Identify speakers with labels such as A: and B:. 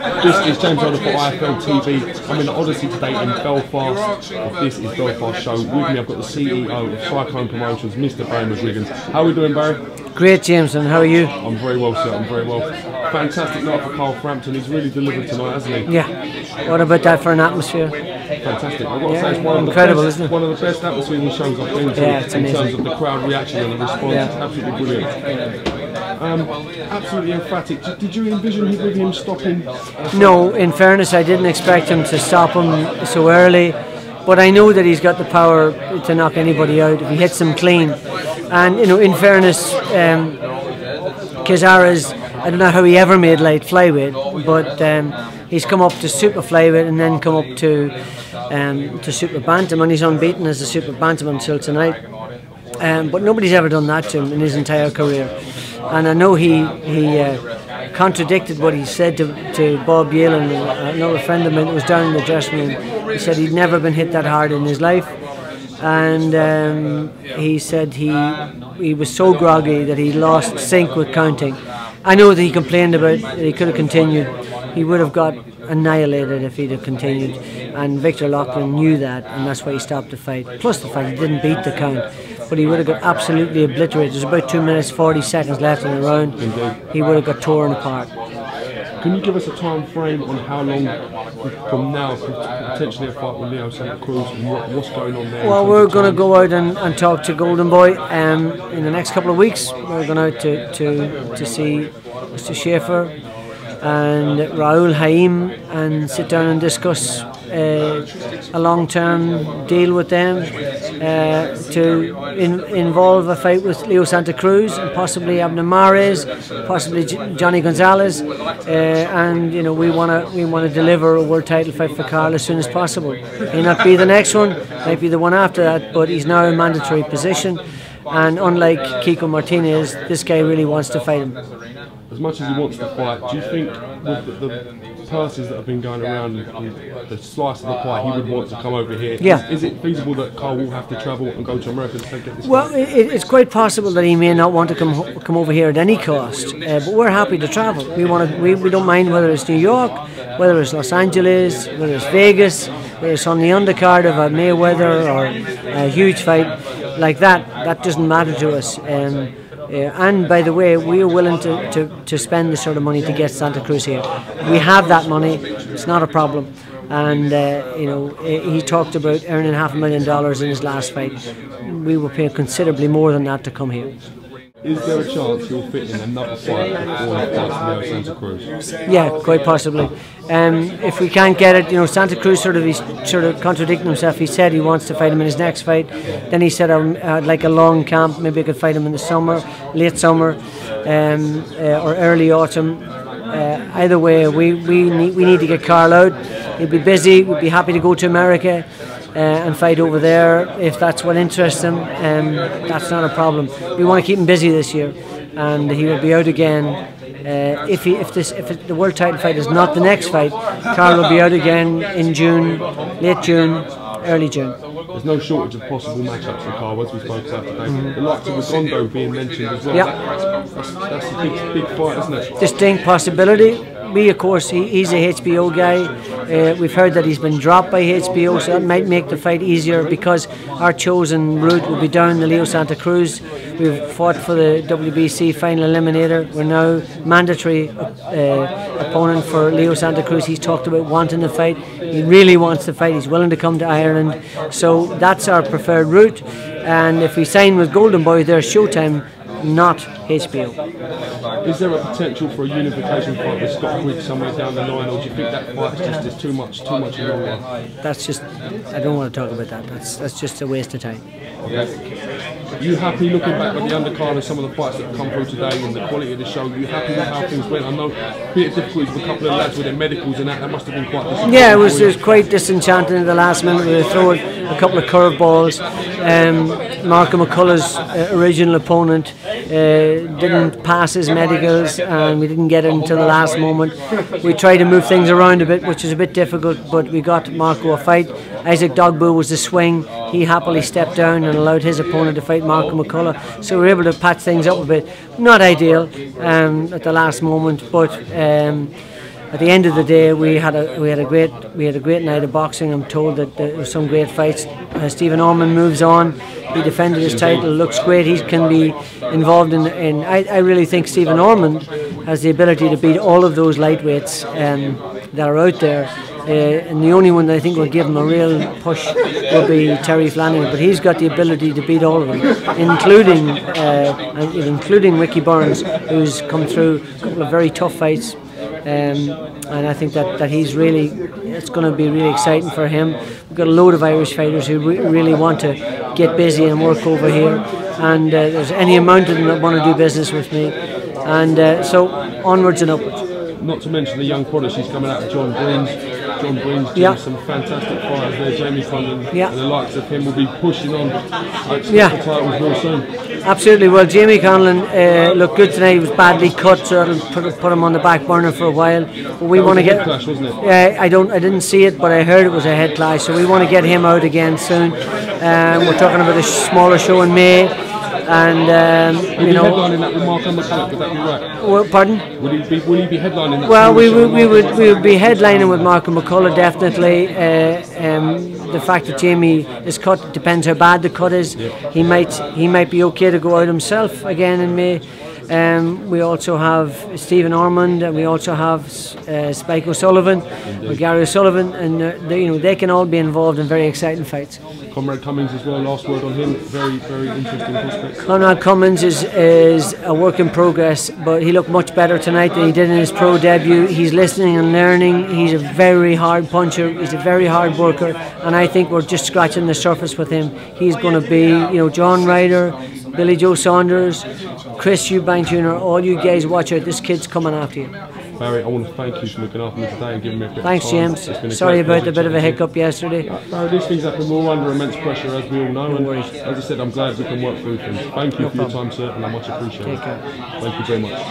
A: This is James Ryder for IFL TV. I'm in the Odyssey today in Belfast. This is Belfast Show. With me I've got the CEO of Cyclone Promotions, Mr. Barry McGUIGAN. How are we doing, Barry?
B: Great, James, and how are you?
A: I'm very well, sir. I'm very well. Fantastic night for Carl Frampton. He's really delivered tonight, hasn't he?
B: Yeah. What about that for an atmosphere?
A: Fantastic. I've got to say it's one of
B: incredible,
A: the best,
B: isn't it?
A: one of the best atmosphere shows I've been to in terms of the crowd reaction and the response.
B: Yeah.
A: It's absolutely brilliant. Absolutely emphatic. Did you envision with him stopping?
B: No, in fairness, I didn't expect him to stop him so early, but I know that he's got the power to knock anybody out if he hits them clean. And you know, in fairness, Kizara's, I don't know how he ever made light flyweight, but he's come up to super flyweight and then come up to super bantam, and he's unbeaten as a super bantam until tonight. But nobody's ever done that to him in his entire career. And I know he contradicted what he said to Bob Yalen, another friend of mine that was down in the dressing room. He said he'd never been hit that hard in his life, and he said he was so groggy that he lost sync with counting. I know that he complained about that he could have continued. He would have got annihilated if he'd have continued, and Victor Loughlin knew that, and that's why he stopped the fight. Plus the fact he didn't beat the count, but he would have got absolutely obliterated. There's about 2 minutes 40 seconds left in the round.
A: Indeed.
B: He would have got torn apart.
A: Can you give us a time frame on how long from now potentially a fight with Leo Santa Cruz and what's going on there?
B: Well, we're going to go out and talk to Golden Boy in the next couple of weeks. We're going out to see Mr. Schaefer and Raul Haim and sit down and discuss a long-term deal with them to involve a fight with Leo Santa Cruz and possibly Abner Mares, possibly Johnny Gonzalez, and you know, we want to deliver a world title fight for Carl as soon as possible. May not be the next one, might be the one after that, but he's now in mandatory position, and unlike Kiko Martinez, this guy really wants to fight him.
A: As much as he wants to fight, do you think with the purses that have been going around and the slice of the pie, he would want to come over here?
B: Yeah.
A: Is it feasible that Carl will have to travel and go to America to get this
B: Well,
A: fight?
B: it's quite possible that he may not want to come over here at any cost, but we're happy to travel. We don't mind whether it's New York, whether it's Los Angeles, whether it's Vegas, whether it's on the undercard of a Mayweather or a huge fight like that. That doesn't matter to us. And by the way, we are willing to spend the sort of money to get Santa Cruz here. We have that money; it's not a problem. And you know, he talked about earning $500,000 in his last fight. We will pay considerably more than that to come here.
A: Is there a chance he'll fit in another fight before he fights Leo Santa Cruz?
B: Yeah, quite possibly. If we can't get it, you know, Santa Cruz he's sort of contradicting himself. He said he wants to fight him in his next fight. Then he said I'd like a long camp. Maybe I could fight him in the summer, late summer, or early autumn. Either way, we need to get Carl out. He'll be busy. We'd be happy to go to America and fight over there if that's what interests him. That's not a problem. We want to keep him busy this year, and he will be out again. If the world title fight is not the next fight, Carl will be out again in June, late June, early June.
A: There's no shortage of possible matchups for Carl, as we spoke about today. The likes of Redondo being mentioned as well.
B: Yeah.
A: That's a big fight, isn't it?
B: Distinct possibility. We, of course, he's a HBO guy. We've heard that he's been dropped by HBO, so that might make the fight easier because our chosen route will be down the Leo Santa Cruz. We've fought for the WBC final eliminator. We're now mandatory opponent for Leo Santa Cruz. He's talked about wanting to fight. He really wants to fight. He's willing to come to Ireland. So that's our preferred route. And if we sign with Golden Boy, there's Showtime, not HBO.
A: Is there a potential for a unification fight with Scott Griggs somewhere down the line, or do you think that fight is too much in the long run?
B: That's just, I don't want to talk about that. That's just a waste of time.
A: Okay. Are you happy looking back at the undercard and some of the fights that have come through today and the quality of the show? Are you happy with how things went? I know a bit of difficulties with a couple of lads with their medicals and that must have been quite disenchanting.
B: Yeah, it was quite disenchanting at the last minute. We were throwing a couple of curveballs. Malcolm McCullough's original opponent didn't pass his medicals, and we didn't get it until the last moment. We tried to move things around a bit, which is a bit difficult, but we got Marco a fight. Isaac Dogbu was the swing. He happily stepped down and allowed his opponent to fight Malcolm McCullough, so we were able to patch things up a bit. Not ideal at the last moment, but at the end of the day, we had a great night of boxing. I'm told that there were some great fights. Stephen Ormond moves on. He defended his title. Looks great. He can be involved in. I really think Stephen Ormond has the ability to beat all of those lightweights that are out there. And the only one that I think will give him a real push will be Terry Flanagan. But he's got the ability to beat all of them, including Ricky Burns, who's come through a couple of very tough fights. And I think that he's really, it's going to be really exciting for him. We've got a load of Irish fighters who really want to get busy and work over here. And there's any amount of them that want to do business with me. And so onwards and upwards.
A: Not to mention the young prodigies coming out of John Breen's doing some fantastic fighters there. Jamie Conlon and the likes of him will be pushing on the titles real soon.
B: Absolutely. Well, Jamie Conlon looked good tonight. He was badly cut, so it'll put him on the back burner for a while. But we want to get.
A: Clash, wasn't it?
B: I didn't see it, but I heard it was a head clash. So we want to get him out again soon. We're talking about a smaller show in May. And
A: you know, headlining that with Mark McGuigan, would that be right?
B: Well, pardon?
A: Will he be headlining that?
B: Well, we would be headlining with Mark McCullough definitely. The fact that Jamie is cut depends how bad the cut is. He might be okay to go out himself again in May. We also have Stephen Ormond, and we also have Spike O'Sullivan, or Gary O'Sullivan, and they can all be involved in very exciting fights.
A: Conrad Cummins as well, last word on him, very, very interesting prospect.
B: Conrad Cummins is a work in progress, but he looked much better tonight than he did in his pro debut. He's listening and learning. He's a very hard puncher, he's a very hard worker, and I think we're just scratching the surface with him. He's going to be, John Ryder, Billy Joe Saunders, Chris Eubank Jr., all you guys watch out, this kid's coming after you.
A: Barry, I want to thank you for looking after me today and giving me a bit of
B: Thanks,
A: time.
B: James. Sorry about the bit of a hiccup yesterday.
A: No, these things happen. We're all under immense pressure, as we all know. And as I said, I'm glad we can work through things. Thank you for your time, sir, and I much appreciate it.
B: Take care.
A: Thank you very much.